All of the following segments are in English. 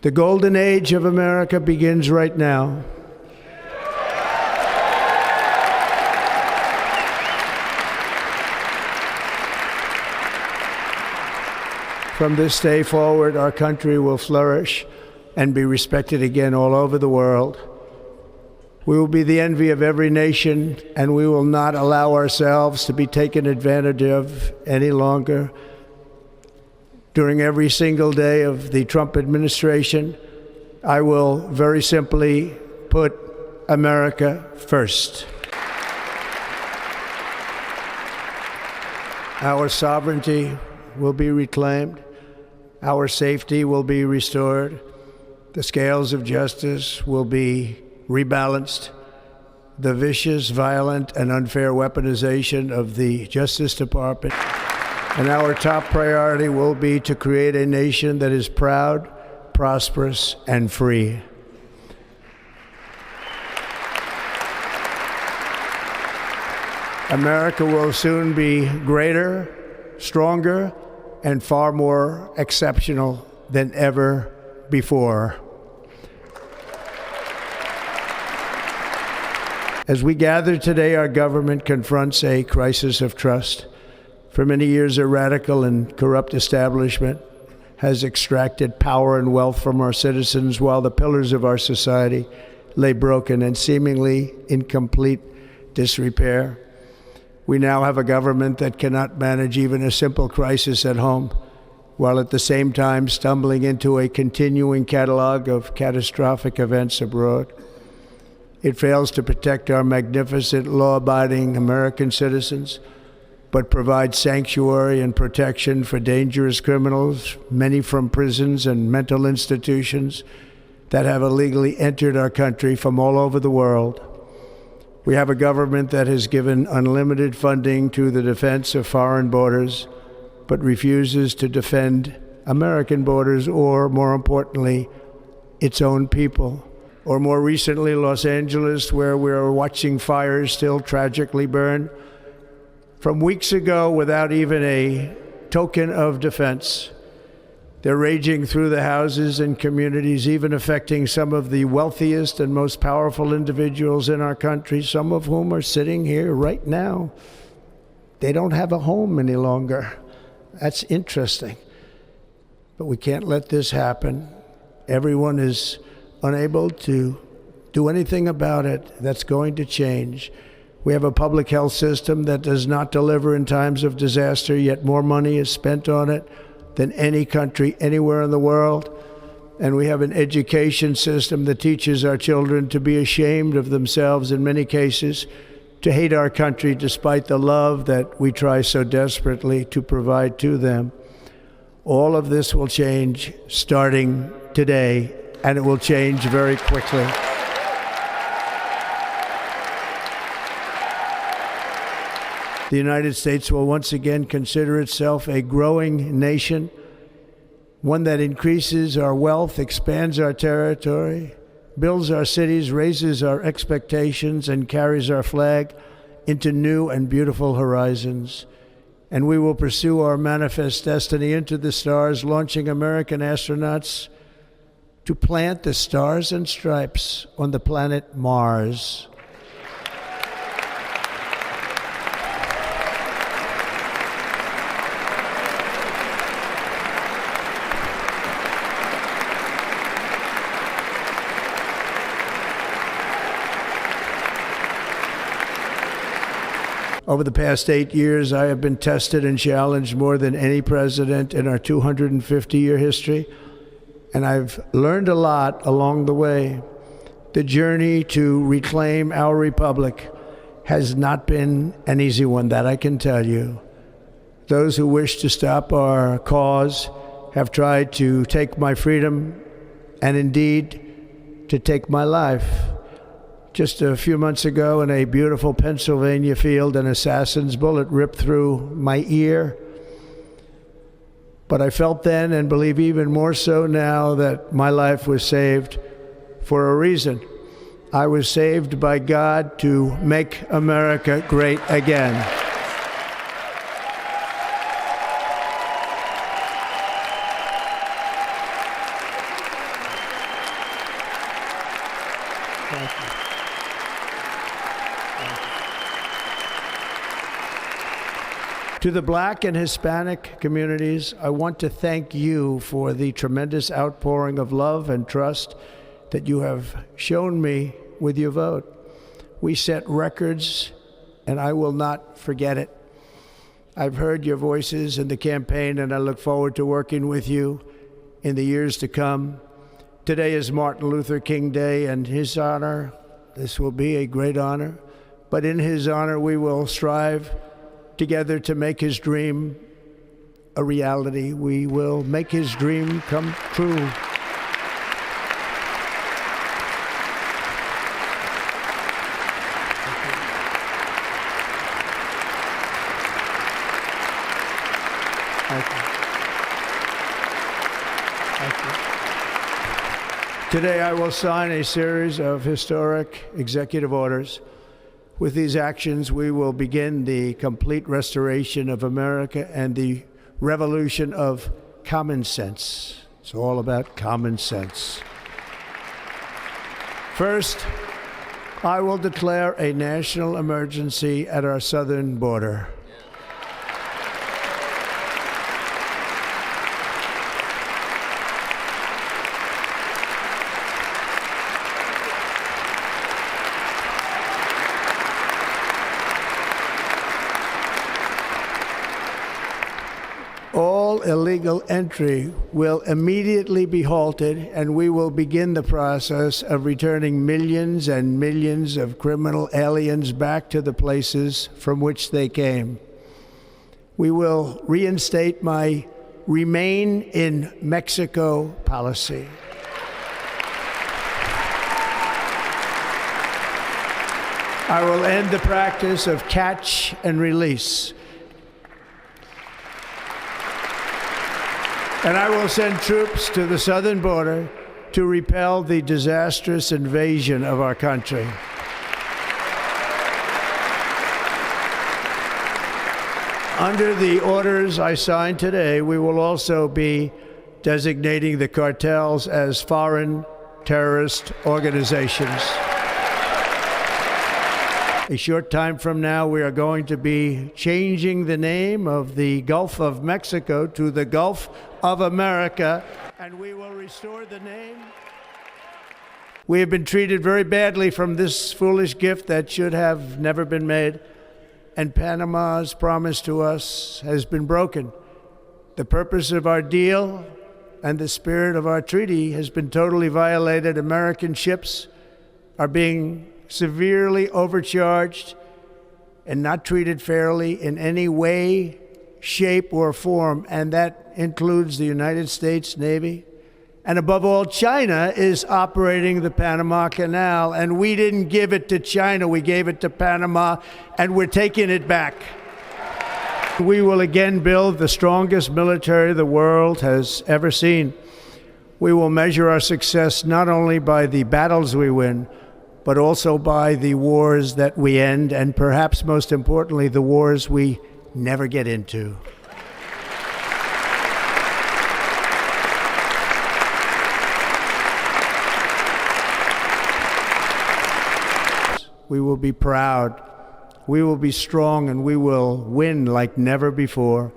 The golden age of America begins right now. From this day forward, our country will flourish and be respected again all over the world. We will be the envy of every nation, and we will not allow ourselves to be taken advantage of any longer. During every single day of the Trump administration, I will very simply put America first. Our sovereignty will be reclaimed. Our safety will be restored. The scales of justice will be rebalanced. The vicious, violent, and unfair weaponization of the Justice Department. And our top priority will be to create a nation that is proud, prosperous, and free. America will soon be greater, stronger, and far more exceptional than ever before. As we gather today, our government confronts a crisis of trust. For many years, a radical and corrupt establishment has extracted power and wealth from our citizens while the pillars of our society lay broken and seemingly in complete disrepair. We now have a government that cannot manage even a simple crisis at home, while at the same time stumbling into a continuing catalog of catastrophic events abroad. It fails to protect our magnificent, law-abiding American citizens, but provides sanctuary and protection for dangerous criminals, many from prisons and mental institutions that have illegally entered our country from all over the world. We have a government that has given unlimited funding to the defense of foreign borders, but refuses to defend American borders or, more importantly, its own people. Or more recently, Los Angeles, where we are watching fires still tragically burn from weeks ago without even a token of defense. They're raging through the houses and communities, even affecting some of the wealthiest and most powerful individuals in our country, some of whom are sitting here right now. They don't have a home any longer. That's interesting. But we can't let this happen. Everyone is unable to do anything about it. That's going to change. We have a public health system that does not deliver in times of disaster, yet more money is spent on it than any country anywhere in the world. And we have an education system that teaches our children to be ashamed of themselves in many cases, to hate our country despite the love that we try so desperately to provide to them. All of this will change starting today, and it will change very quickly. The United States will once again consider itself a growing nation, one that increases our wealth, expands our territory, builds our cities, raises our expectations, and carries our flag into new and beautiful horizons. And we will pursue our manifest destiny into the stars, launching American astronauts to plant the stars and stripes on the planet Mars. Over the past 8 years, I have been tested and challenged more than any president in our 250-year history, and I've learned a lot along the way. The journey to reclaim our republic has not been an easy one, that I can tell you. Those who wish to stop our cause have tried to take my freedom and indeed to take my life. Just a few months ago in a beautiful Pennsylvania field, an assassin's bullet ripped through my ear. But I felt then, and believe even more so now, that my life was saved for a reason. I was saved by God to make America great again. To the Black and Hispanic communities, I want to thank you for the tremendous outpouring of love and trust that you have shown me with your vote. We set records, and I will not forget it. I've heard your voices in the campaign, and I look forward to working with you in the years to come. Today is Martin Luther King Day, and his honor, this will be a great honor, but in his honor we will strive together to make his dream a reality. We will make his dream come true. Thank you. Thank you. Today I will sign a series of historic executive orders. With these actions, we will begin the complete restoration of America and the revolution of common sense. It's all about common sense. First, I will declare a national emergency at our southern border. All illegal entry will immediately be halted, and we will begin the process of returning millions and millions of criminal aliens back to the places from which they came. We will reinstate my Remain in Mexico policy. I will end the practice of catch and release. And I will send troops to the southern border to repel the disastrous invasion of our country. Under the orders I signed today, we will also be designating the cartels as foreign terrorist organizations. A short time from now, we are going to be changing the name of the Gulf of Mexico to the Gulf of America, and we will restore the name. We have been treated very badly from this foolish gift that should have never been made, and Panama's promise to us has been broken. The purpose of our deal and the spirit of our treaty has been totally violated. American ships are being severely overcharged and not treated fairly in any way, shape, or form, and that includes the United States Navy. And above all, China is operating the Panama Canal, and we didn't give it to China, we gave it to Panama, and we're taking it back. We will again build the strongest military the world has ever seen. We will measure our success not only by the battles we win, but also by the wars that we end, and perhaps most importantly, the wars we never get into. We will be proud, we will be strong, and we will win like never before.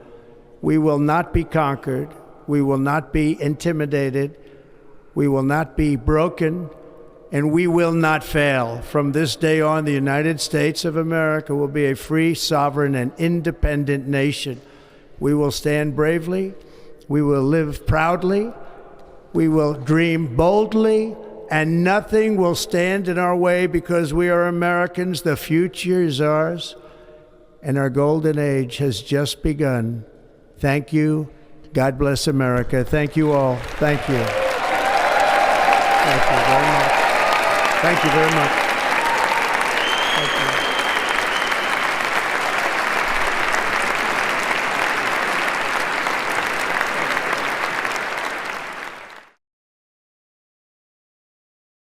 We will not be conquered, we will not be intimidated, we will not be broken, and we will not fail. From this day on, the United States of America will be a free, sovereign, and independent nation. We will stand bravely, we will live proudly, we will dream boldly, and nothing will stand in our way because we are Americans. The future is ours, and our golden age has just begun. Thank you. God bless America. Thank you all. Thank you. Thank you very much. Thank you very much.